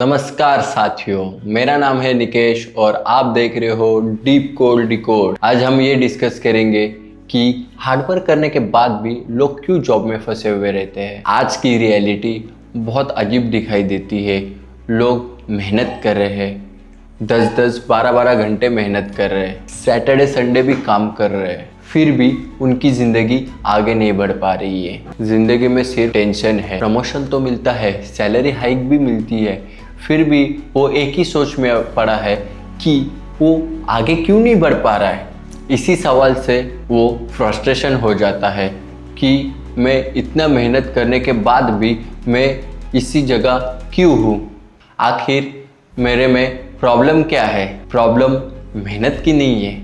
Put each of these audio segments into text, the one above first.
नमस्कार साथियों, मेरा नाम है निकेश और आप देख रहे हो डीप कोड डिकोड। आज हम ये डिस्कस करेंगे कि हार्डवर्क करने के बाद भी लोग क्यों जॉब में फंसे हुए रहते हैं। आज की रियलिटी बहुत अजीब दिखाई देती है। लोग मेहनत कर रहे हैं, 10-10, 12-12 घंटे मेहनत कर रहे हैं, सैटरडे संडे भी काम कर रहे हैं, फिर भी उनकी ज़िंदगी आगे नहीं बढ़ पा रही है। ज़िंदगी में सिर्फ टेंशन है। प्रमोशन तो मिलता है, सैलरी हाइक भी मिलती है, फिर भी वो एक ही सोच में पड़ा है कि वो आगे क्यों नहीं बढ़ पा रहा है। इसी सवाल से वो फ्रस्ट्रेशन हो जाता है कि मैं इतना मेहनत करने के बाद भी मैं इसी जगह क्यों हूँ। आखिर मेरे में प्रॉब्लम क्या है? प्रॉब्लम मेहनत की नहीं है,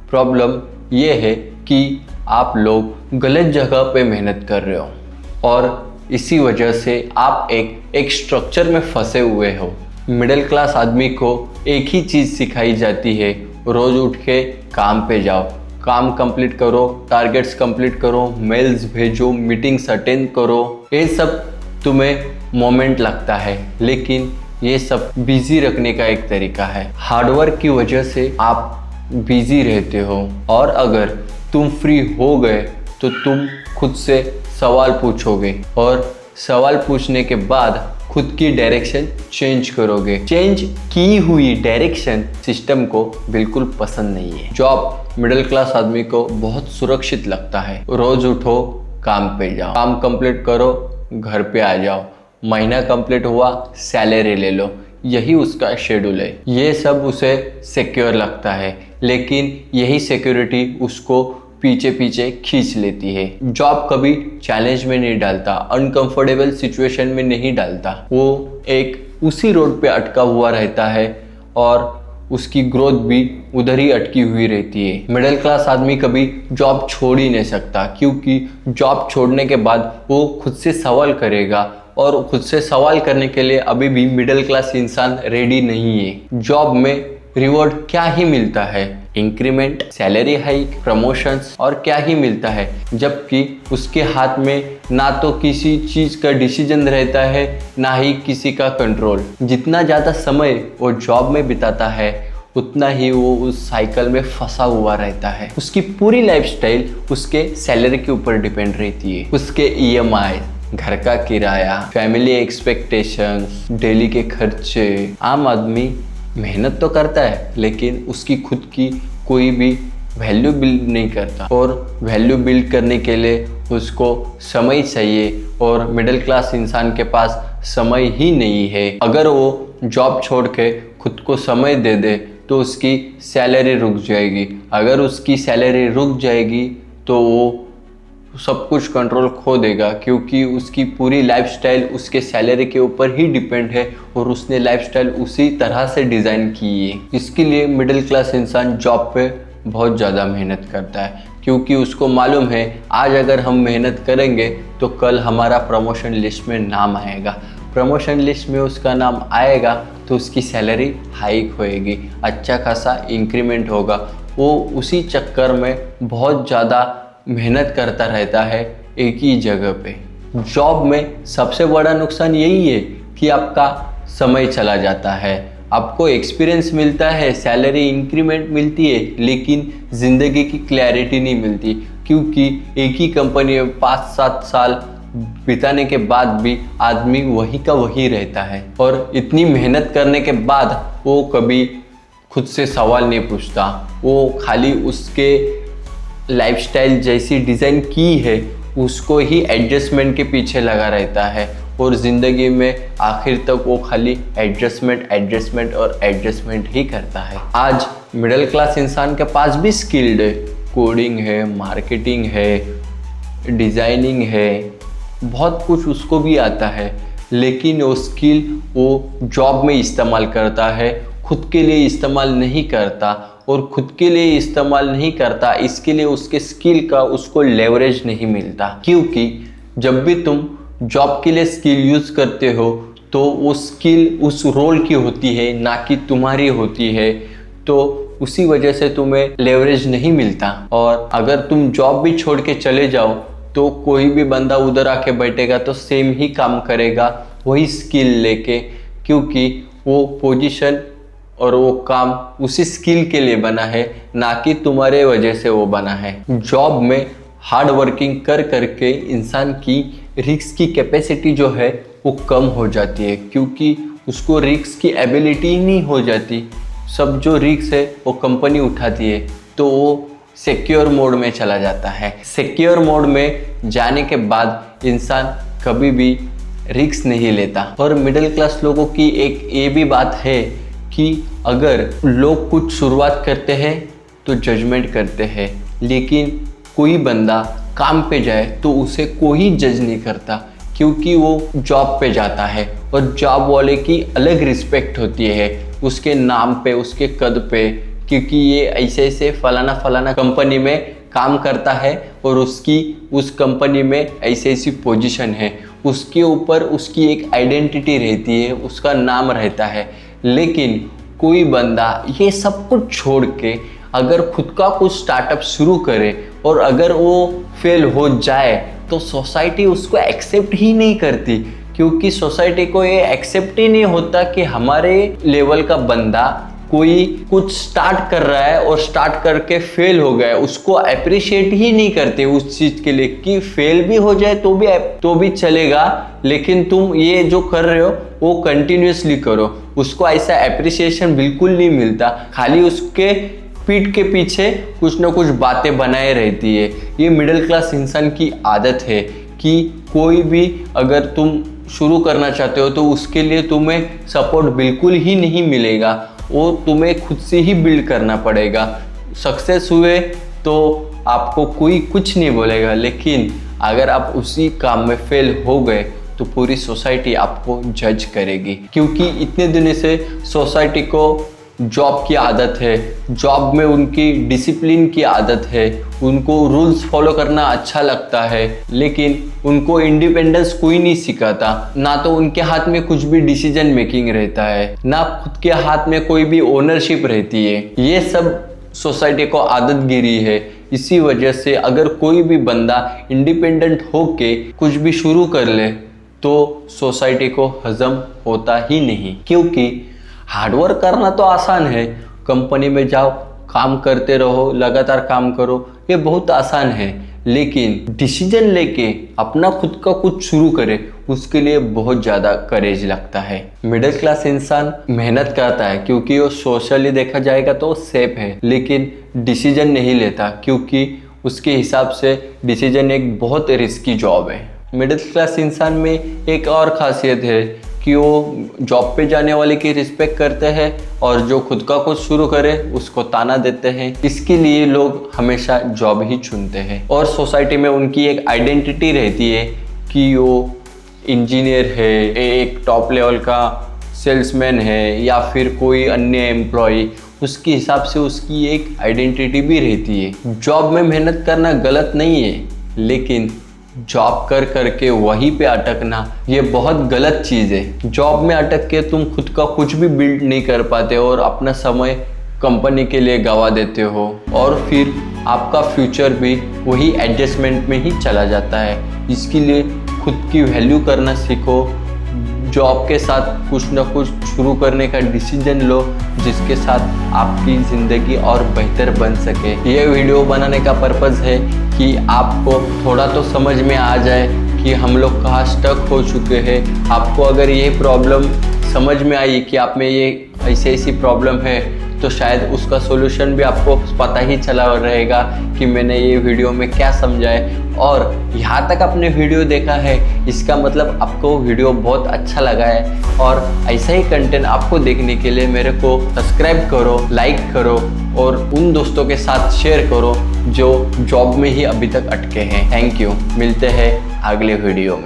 प्रॉब्लम ये है कि आप लोग गलत जगह पे मेहनत कर रहे हो और इसी वजह से आप एक स्ट्रक्चर में फंसे हुए हो। मिडिल क्लास आदमी को एक ही चीज़ सिखाई जाती है, रोज़ उठ के काम पे जाओ, काम कंप्लीट करो, टारगेट्स कंप्लीट करो, मेल्स भेजो, मीटिंग्स अटेंड करो। ये सब तुम्हें मोमेंट लगता है, लेकिन ये सब बिजी रखने का एक तरीका है। हार्डवर्क की वजह से आप बिजी रहते हो और अगर तुम फ्री हो गए तो तुम खुद से सवाल पूछोगे और सवाल पूछने के बाद खुद की डायरेक्शन चेंज करोगे। चेंज की हुई डायरेक्शन सिस्टम को बिल्कुल पसंद नहीं है। जॉब मिडिल क्लास आदमी को बहुत सुरक्षित लगता है। रोज उठो, काम पे जाओ, काम कंप्लीट करो, घर पे आ जाओ, महीना कंप्लीट हुआ, सैलरी ले लो, यही उसका शेड्यूल है। ये सब उसे सिक्योर लगता है, लेकिन यही सिक्योरिटी उसको पीछे पीछे खींच लेती है। जॉब कभी चैलेंज में नहीं डालता, अनकंफर्टेबल सिचुएशन में नहीं डालता। वो एक उसी रोड पे अटका हुआ रहता है और उसकी ग्रोथ भी उधर ही अटकी हुई रहती है। मिडिल क्लास आदमी कभी जॉब छोड़ ही नहीं सकता, क्योंकि जॉब छोड़ने के बाद वो खुद से सवाल करेगा और खुद से सवाल करने के लिए अभी भी मिडिल क्लास इंसान रेडी नहीं है। जॉब में रिवॉर्ड क्या ही मिलता है? इंक्रीमेंट, सैलरी हाइक, प्रमोशंस और क्या ही मिलता है, जबकि उसके हाथ में ना तो किसी चीज़ का डिसीजन रहता है, ना ही किसी का कंट्रोल। जितना ज़्यादा समय वो जॉब में बिताता है, उतना ही वो उस साइकिल में फंसा हुआ रहता है। उसकी पूरी लाइफस्टाइल उसके सैलरी के ऊपर डिपेंड रहती है। उसके EMI, घर का किराया, फैमिली एक्सपेक्टेशंस, डेली के खर्चे। आम आदमी मेहनत तो करता है, लेकिन उसकी खुद की कोई भी वैल्यू बिल्ड नहीं करता और वैल्यू बिल्ड करने के लिए उसको समय चाहिए और मिडिल क्लास इंसान के पास समय ही नहीं है। अगर वो जॉब छोड़ के खुद को समय दे दे तो उसकी सैलरी रुक जाएगी। अगर उसकी सैलरी रुक जाएगी तो वो सब कुछ कंट्रोल खो देगा, क्योंकि उसकी पूरी लाइफस्टाइल उसके सैलरी के ऊपर ही डिपेंड है और उसने लाइफस्टाइल उसी तरह से डिज़ाइन की है। इसके लिए मिडिल क्लास इंसान जॉब पे बहुत ज़्यादा मेहनत करता है, क्योंकि उसको मालूम है आज अगर हम मेहनत करेंगे तो कल हमारा प्रमोशन लिस्ट में नाम आएगा। प्रमोशन लिस्ट में उसका नाम आएगा तो उसकी सैलरी हाइक होएगी, अच्छा खासा इंक्रीमेंट होगा। वो उसी चक्कर में बहुत ज़्यादा मेहनत करता रहता है एक ही जगह पे। जॉब में सबसे बड़ा नुकसान यही है कि आपका समय चला जाता है, आपको एक्सपीरियंस मिलता है, सैलरी इंक्रीमेंट मिलती है, लेकिन ज़िंदगी की क्लैरिटी नहीं मिलती, क्योंकि एक ही कंपनी में 5-7 साल बिताने के बाद भी आदमी वही का वही रहता है और इतनी मेहनत करने के बाद वो कभी खुद से सवाल नहीं पूछता। वो खाली उसके लाइफस्टाइल जैसी डिज़ाइन की है उसको ही एडजस्टमेंट के पीछे लगा रहता है और ज़िंदगी में आखिर तक वो खाली एडजस्टमेंट और एडजस्टमेंट ही करता है। आज मिडिल क्लास इंसान के पास भी स्किल्ड है, कोडिंग है, मार्केटिंग है, डिज़ाइनिंग है, बहुत कुछ उसको भी आता है, लेकिन वो स्किल वो जॉब में इस्तेमाल करता है, खुद के लिए इस्तेमाल नहीं करता। और खुद के लिए इस्तेमाल नहीं करता, इसके लिए उसके स्किल का उसको लेवरेज नहीं मिलता, क्योंकि जब भी तुम जॉब के लिए स्किल यूज़ करते हो तो वो स्किल उस रोल की होती है, ना कि तुम्हारी होती है, तो उसी वजह से तुम्हें लेवरेज नहीं मिलता। और अगर तुम जॉब भी छोड़ के चले जाओ तो कोई भी बंदा उधर आके बैठेगा तो सेम ही काम करेगा वही स्किल लेके, क्योंकि वो पोजीशन और वो काम उसी स्किल के लिए बना है, ना कि तुम्हारे वजह से वो बना है। जॉब में हार्ड वर्किंग कर करके इंसान की रिस्क की कैपेसिटी जो है वो कम हो जाती है, क्योंकि उसको रिस्क की एबिलिटी ही नहीं हो जाती। सब जो रिस्क है वो कंपनी उठाती है, तो वो सिक्योर मोड में चला जाता है। सिक्योर मोड में जाने के बाद इंसान कभी भी रिस्क नहीं लेता। और मिडिल क्लास लोगों की एक ये भी बात है कि अगर लोग कुछ शुरुआत करते हैं तो जजमेंट करते हैं, लेकिन कोई बंदा काम पे जाए तो उसे कोई जज नहीं करता, क्योंकि वो जॉब पे जाता है और जॉब वाले की अलग रिस्पेक्ट होती है उसके नाम पे, उसके कद पे, क्योंकि ये ऐसे ऐसे फलाना कंपनी में काम करता है और उसकी उस कंपनी में ऐसी ऐसी पोजीशन है, उसके ऊपर उसकी एक आइडेंटिटी रहती है, उसका नाम रहता है। लेकिन कोई बंदा ये सब कुछ छोड़ के अगर खुद का कुछ स्टार्टअप शुरू करे और अगर वो फेल हो जाए तो सोसाइटी उसको एक्सेप्ट ही नहीं करती, क्योंकि सोसाइटी को ये एक्सेप्ट ही नहीं होता कि हमारे लेवल का बंदा कोई कुछ स्टार्ट कर रहा है और स्टार्ट करके फेल हो गया है। उसको अप्रिशिएट ही नहीं करते उस चीज़ के लिए कि फेल भी हो जाए तो भी चलेगा, लेकिन तुम ये जो कर रहे हो वो कंटिन्यूसली करो। उसको ऐसा अप्रिसिएशन बिल्कुल नहीं मिलता, खाली उसके पीठ के पीछे कुछ ना कुछ बातें बनाए रहती है। ये मिडिल क्लास इंसान की आदत है कि कोई भी अगर तुम शुरू करना चाहते हो तो उसके लिए तुम्हें सपोर्ट बिल्कुल ही नहीं मिलेगा, वो तुम्हें खुद से ही बिल्ड करना पड़ेगा। सक्सेस हुए तो आपको कोई कुछ नहीं बोलेगा, लेकिन अगर आप उसी काम में फेल हो गए तो पूरी सोसाइटी आपको जज करेगी, क्योंकि इतने दिनों से सोसाइटी को जॉब की आदत है, जॉब में उनकी डिसिप्लिन की आदत है, उनको रूल्स फॉलो करना अच्छा लगता है, लेकिन उनको इंडिपेंडेंस कोई नहीं सिखाता। ना तो उनके हाथ में कुछ भी डिसीजन मेकिंग रहता है, ना खुद के हाथ में कोई भी ओनरशिप रहती है। ये सब सोसाइटी को आदत गिरी है। इसी वजह से अगर कोई भी बंदा इंडिपेंडेंट होके कुछ भी शुरू कर ले तो सोसाइटी को हजम होता ही नहीं, क्योंकि हार्डवर्क करना तो आसान है, कंपनी में जाओ, काम करते रहो, लगातार काम करो, ये बहुत आसान है, लेकिन डिसीजन लेके अपना खुद का कुछ शुरू करे उसके लिए बहुत ज़्यादा करेज लगता है। मिडिल क्लास इंसान मेहनत करता है क्योंकि वो सोशली देखा जाएगा तो सेफ है, लेकिन डिसीजन नहीं लेता क्योंकि उसके हिसाब से डिसीजन एक बहुत रिस्की जॉब है। मिडिल क्लास इंसान में एक और खासियत है कि वो जॉब पे जाने वाले की रिस्पेक्ट करते हैं और जो खुद का कुछ शुरू करे उसको ताना देते हैं। इसके लिए लोग हमेशा जॉब ही चुनते हैं और सोसाइटी में उनकी एक आइडेंटिटी रहती है कि वो इंजीनियर है, एक टॉप लेवल का सेल्समैन है या फिर कोई अन्य एम्प्लॉय, उसके हिसाब से उसकी एक आइडेंटिटी भी रहती है। जॉब में मेहनत करना गलत नहीं है, लेकिन जॉब कर करके वहीं पे अटकना ये बहुत गलत चीज़ है। जॉब में अटक के तुम खुद का कुछ भी बिल्ड नहीं कर पाते और अपना समय कंपनी के लिए गवा देते हो और फिर आपका फ्यूचर भी वही एडजस्टमेंट में ही चला जाता है। इसके लिए खुद की वैल्यू करना सीखो, जॉब के साथ कुछ ना कुछ शुरू करने का डिसीजन लो जिसके साथ आपकी ज़िंदगी और बेहतर बन सके। ये वीडियो बनाने का पर्पज़ है कि आपको थोड़ा तो समझ में आ जाए कि हम लोग कहाँ स्टक हो चुके हैं। आपको अगर ये प्रॉब्लम समझ में आई कि आप में ये ऐसी प्रॉब्लम है तो शायद उसका सॉल्यूशन भी आपको पता ही चला रहेगा कि मैंने ये वीडियो में क्या समझा है। और यहाँ तक आपने वीडियो देखा है इसका मतलब आपको वीडियो बहुत अच्छा लगा है और ऐसा ही कंटेंट आपको देखने के लिए मेरे को सब्सक्राइब करो, लाइक करो और उन दोस्तों के साथ शेयर करो जो जॉब में ही अभी तक अटके हैं। थैंक यू, मिलते हैं अगले वीडियो में।